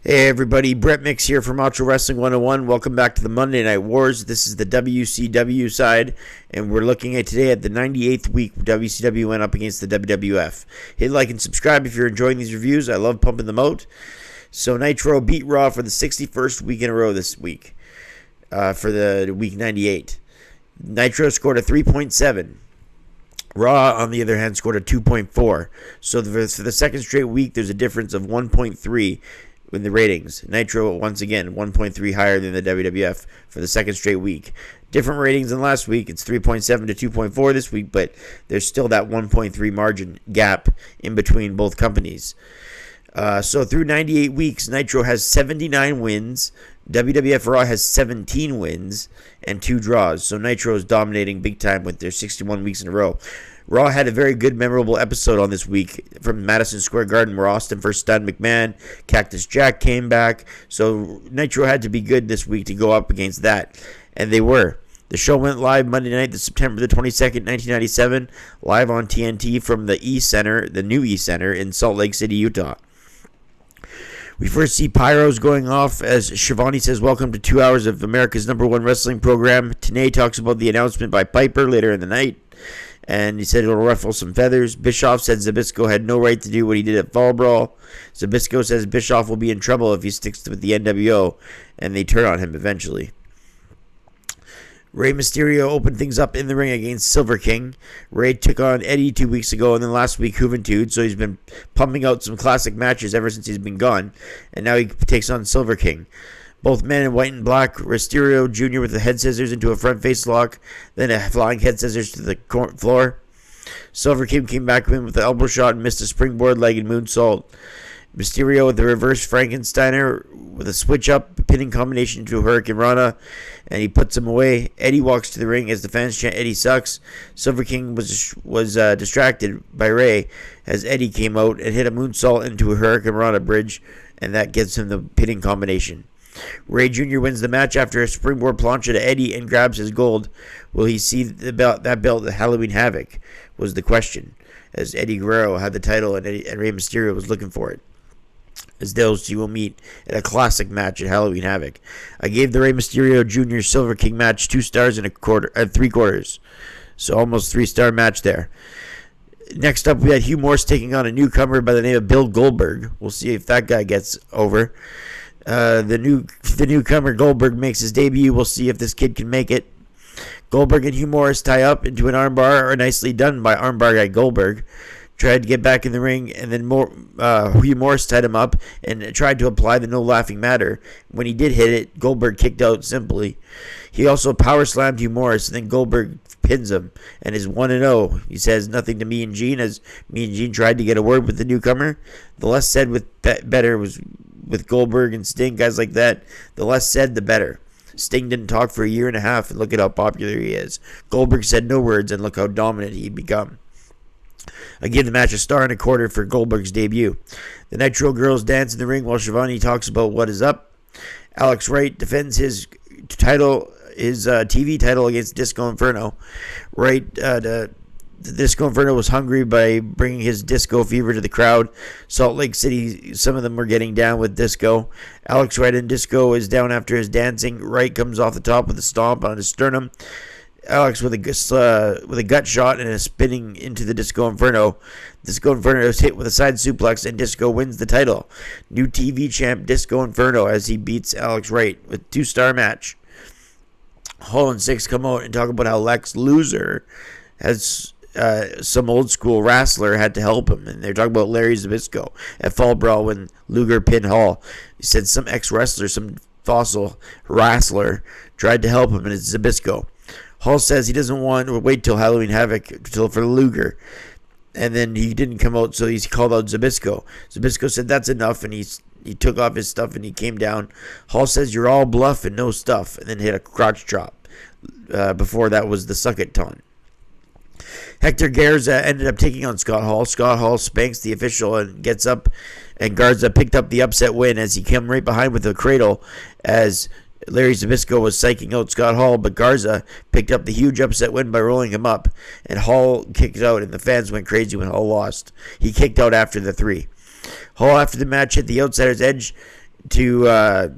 Hey everybody, Brett Mix here from Ultra Wrestling 101. Welcome back to the Monday Night Wars. This is the WCW side, and we're looking at today at the 98th week WCW went up against the WWF. Hit like and subscribe if you're enjoying these reviews. I love pumping them out. So Nitro beat Raw for the 61st week in a row this week, for the week 98. Nitro scored a 3.7. Raw, on the other hand, scored a 2.4. So for the second straight week, there's a difference of 1.3 in the ratings. Nitro, once again, 1.3 higher than the WWF for the second straight week. Different ratings than last week. It's 3.7 to 2.4 this week, but there's still that 1.3 margin gap in between both companies. So through 98 weeks, Nitro has 79 wins. WWF Raw has 17 wins and 2 draws. So Nitro is dominating big time with their 61 weeks in a row. Raw had a very good, memorable episode on this week from Madison Square Garden where Austin first stunned McMahon. Cactus Jack came back. So Nitro had to be good this week to go up against that. And they were. The show went live Monday night, September the 22nd, 1997, live on TNT from the E Center, the new E Center in Salt Lake City, Utah. We first see pyros going off as Shivani says, "Welcome to 2 hours of America's #1 wrestling program." Tenay talks about the announcement by Piper later in the night, and he said it'll ruffle some feathers. Bischoff said Zbyszko had no right to do what he did at Fall Brawl. Zbyszko says Bischoff will be in trouble if he sticks with the NWO, and they turn on him eventually. Rey Mysterio opened things up in the ring against Silver King. Rey took on Eddie 2 weeks ago, and then last week Juventud, so he's been pumping out some classic matches ever since he's been gone, and now he takes on Silver King. Both men in white and black. Mysterio Jr. with the head scissors into a front face lock, then a flying head scissors to the floor. Silver King came back in with the elbow shot and missed a springboard leg and moonsault. Mysterio with the reverse Frankensteiner with a switch up pinning combination to Hurricane Rana, and he puts him away. Eddie walks to the ring as the fans chant Eddie sucks. Silver King was distracted by Rey as Eddie came out and hit a moonsault into a Hurricane Rana bridge, and that gives him the pinning combination. Rey Jr. wins the match after a springboard plancha to Eddie and grabs his gold. Will he see that belt at Halloween Havoc was the question, as Eddie Guerrero had the title and Rey Mysterio was looking for it, as those two will meet at a classic match at Halloween Havoc. I gave the Rey Mysterio Jr. Silver King match 2 stars and 3/4. So almost 3-star match there. Next up, we had Hugh Morse taking on a newcomer by the name of Bill Goldberg. We'll see if that guy gets over. The newcomer Goldberg makes his debut. We'll see if this kid can make it. Goldberg and Hugh Morris tie up into an armbar, or nicely done by armbar guy Goldberg. Tried to get back in the ring, and then Hugh Morris tied him up and tried to apply the no laughing matter. When he did hit it, Goldberg kicked out simply. He also power slammed Hugh Morris, and then Goldberg pins him and is 1-0. He says nothing to Mean Gene, as Mean Gene tried to get a word with the newcomer. The less said with better was with Goldberg and Sting, guys like that. The less said, the better. Sting didn't talk for a year and a half, and look at how popular he is. Goldberg said no words, and look how dominant he'd become. I give the match 1.25 stars for Goldberg's debut. The Nitro girls dance in the ring while Shivani talks about what is up. Alex Wright defends his title, his TV title against Disco Inferno. Wright, the Disco Inferno was hungry by bringing his disco fever to the crowd. Salt Lake City, some of them were getting down with Disco. Alex Wright and Disco is down after his dancing. Wright comes off the top with a stomp on his sternum. Alex with a gut shot and a spinning into the Disco Inferno. Disco Inferno is hit with a side suplex, and Disco wins the title. New TV champ Disco Inferno as he beats Alex Wright with 2-star match. Hall and Six come out and talk about how Lex Luger has some old school wrestler had to help him, and they're talking about Larry Zbyszko at Fall Brawl when Luger pinned Hall. He said some ex-wrestler, some fossil wrestler tried to help him, and it's Zbyszko. Hall says he doesn't want to wait till Halloween Havoc for Luger. And then he didn't come out, so he's called out Zbyszko. Zbyszko said that's enough, and he took off his stuff and he came down. Hall says you're all bluff and no stuff, and then hit a crotch chop. Before that was the suck it taunt. Hector Garza ended up taking on Scott Hall. Scott Hall spanks the official and gets up, and Garza picked up the upset win as he came right behind with a cradle as Larry Zbyszko was psyching out Scott Hall, but Garza picked up the huge upset win by rolling him up, and Hall kicked out, and the fans went crazy when Hall lost. He kicked out after the 3. Hall, after the match, hit the outsider's edge to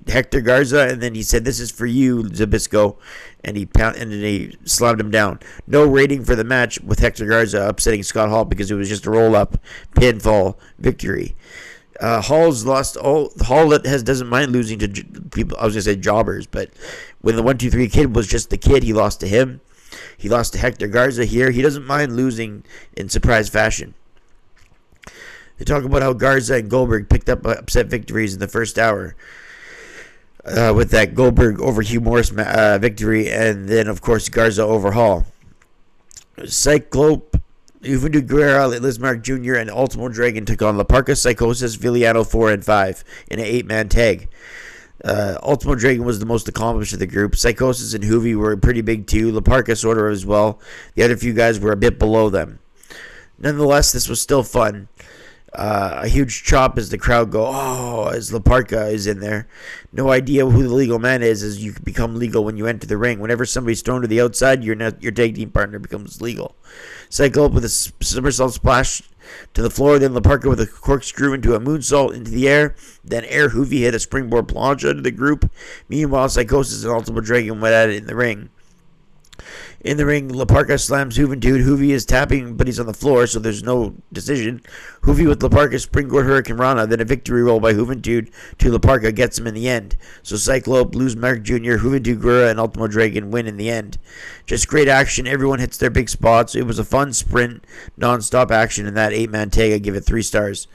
Hector Garza, and then he said, "This is for you, Zbyszko," and then he slammed him down. No rating for the match, with Hector Garza upsetting Scott Hall because it was just a roll-up pinfall victory. Hall's lost. Hall doesn't mind losing to people. I was gonna say jobbers, but when the 1-2-3 Kid was just the Kid, he lost to him. He lost to Hector Garza here. He doesn't mind losing in surprise fashion. They talk about how Garza and Goldberg picked up upset victories in the first hour. With that Goldberg over Hugh Morris victory, and then, of course, Garza over Hall. Cyclope, Juventud Guerrera, Lismark Jr., and Ultimo Dragon took on La Parka, Psychosis, Villano 4 and 5 in an 8-man tag. Ultimo Dragon was the most accomplished of the group. Psychosis and Juvi were pretty big too. La Parka sort of as well. The other few guys were a bit below them. Nonetheless, this was still fun. A huge chop as the crowd go, oh, as La Parka is in there. No idea who the legal man is, as you become legal when you enter the ring. Whenever somebody's thrown to the outside, your tag team partner becomes legal. Cyclope with a somersault splash to the floor, then La Parka with a corkscrew into a moonsault into the air. Then Air Juvi hit a springboard plancha into the group. Meanwhile, Psychosis and Ultimo Dragon went at it in the ring. In the ring, La Parka slams Juventud. Juvi is tapping, but he's on the floor, so there's no decision. Juvi with La Parka springboard Hurricane Rana, then a victory roll by Juventud to La Parka gets him in the end. So Cyclope, Luz Mark Jr., Juventud Guerrera, and Ultimo Dragon win in the end. Just great action. Everyone hits their big spots. It was a fun sprint, non-stop action in that 8-man tag. I give it 3 stars.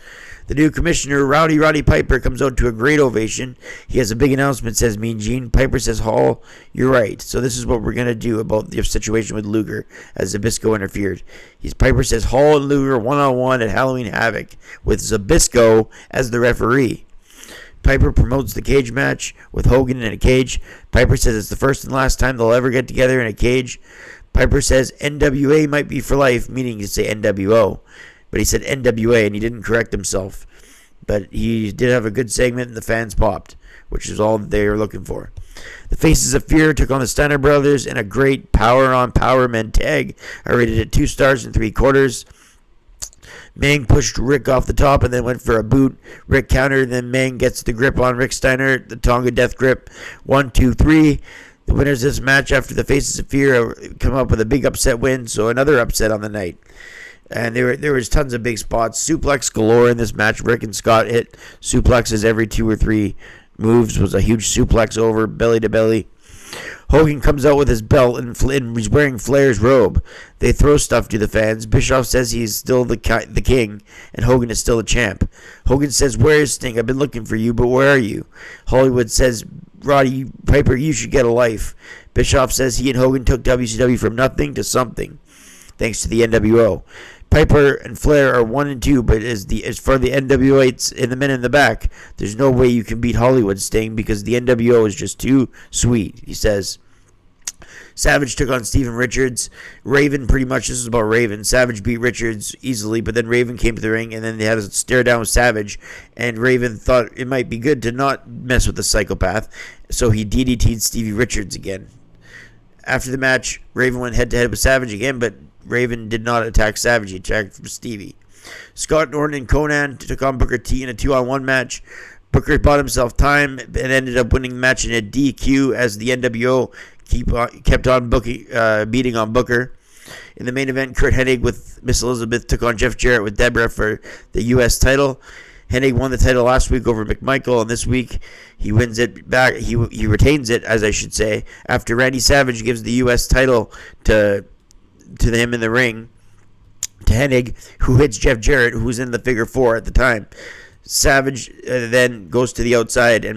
The new commissioner, Roddy Piper, comes out to a great ovation. He has a big announcement, says Mean Gene. Piper says, Hall, you're right. So this is what we're going to do about the situation with Luger, as Zbyszko interfered. Piper says, Hall and Luger one-on-one at Halloween Havoc, with Zbyszko as the referee. Piper promotes the cage match with Hogan in a cage. Piper says it's the first and last time they'll ever get together in a cage. Piper says NWA might be for life, meaning to say NWO. But he said NWA, and he didn't correct himself. But he did have a good segment, and the fans popped, which is all they were looking for. The Faces of Fear took on the Steiner Brothers in a great power-on-power men tag. I rated it 2 stars and 3/4. Mang pushed Rick off the top and then went for a boot. Rick countered, then Mang gets the grip on Rick Steiner, the Tonga Death Grip. 1, 2, 3. The winners of this match, after the Faces of Fear, come up with a big upset win, so another upset on the night. And there was tons of big spots. Suplex galore in this match. Rick and Scott hit suplexes every 2 or 3 moves. Was a huge suplex over belly to belly. Hogan comes out with his belt and he's wearing Flair's robe. They throw stuff to the fans. Bischoff says he's still the king, and Hogan is still the champ. Hogan says, "Where is Sting? I've been looking for you, but where are you?" Hollywood says, "Roddy Piper, you should get a life." Bischoff says he and Hogan took WCW from nothing to something, thanks to the NWO. Piper and Flair are 1 and 2, but as for the NWA and the men in the back, there's no way you can beat Hollywood Sting because the NWO is just too sweet, he says. Savage took on Steven Richards. Raven, pretty much, this is about Raven. Savage beat Richards easily, but then Raven came to the ring, and then they had a stare down with Savage, and Raven thought it might be good to not mess with the psychopath, so he DDT'd Stevie Richards again. After the match, Raven went head-to-head with Savage again, but Raven did not attack Savage. He attacked Stevie. Scott Norton and Conan took on Booker T in a 2-on-1 match. Booker bought himself time and ended up winning the match in a DQ as the NWO kept on beating on Booker. In the main event, Kurt Hennig with Miss Elizabeth took on Jeff Jarrett with Deborah for the U.S. title. Hennig won the title last week over McMichael, and this week he wins it back. He retains it, as I should say, after Randy Savage gives the U.S. title to him in the ring, to Hennig, who hits Jeff Jarrett, who was in the figure 4 at the time. Savage then goes to the outside, and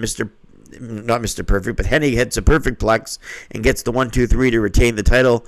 not Mr. Perfect, but Hennig hits a perfect plex and gets the 1, 2, 3 to retain the title.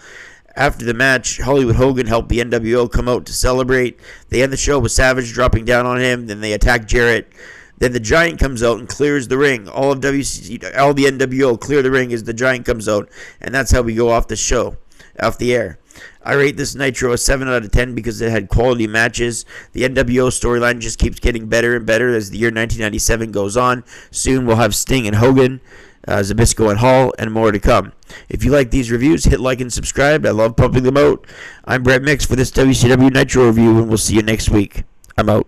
After the match, Hollywood Hogan helped the NWO come out to celebrate. They end the show with Savage dropping down on him. Then they attack Jarrett. Then the Giant comes out and clears the ring. All the NWO clear the ring as the Giant comes out. And that's how we go off the air. I rate this Nitro a 7 out of 10 because it had quality matches. The NWO storyline just keeps getting better and better as the year 1997 goes on. Soon we'll have Sting and Hogan, Zbyszko and Hall, and more to come. If you like these reviews, hit like and subscribe. I love pumping them out. I'm Brett Mix for this WCW Nitro review, and we'll see you next week. I'm out.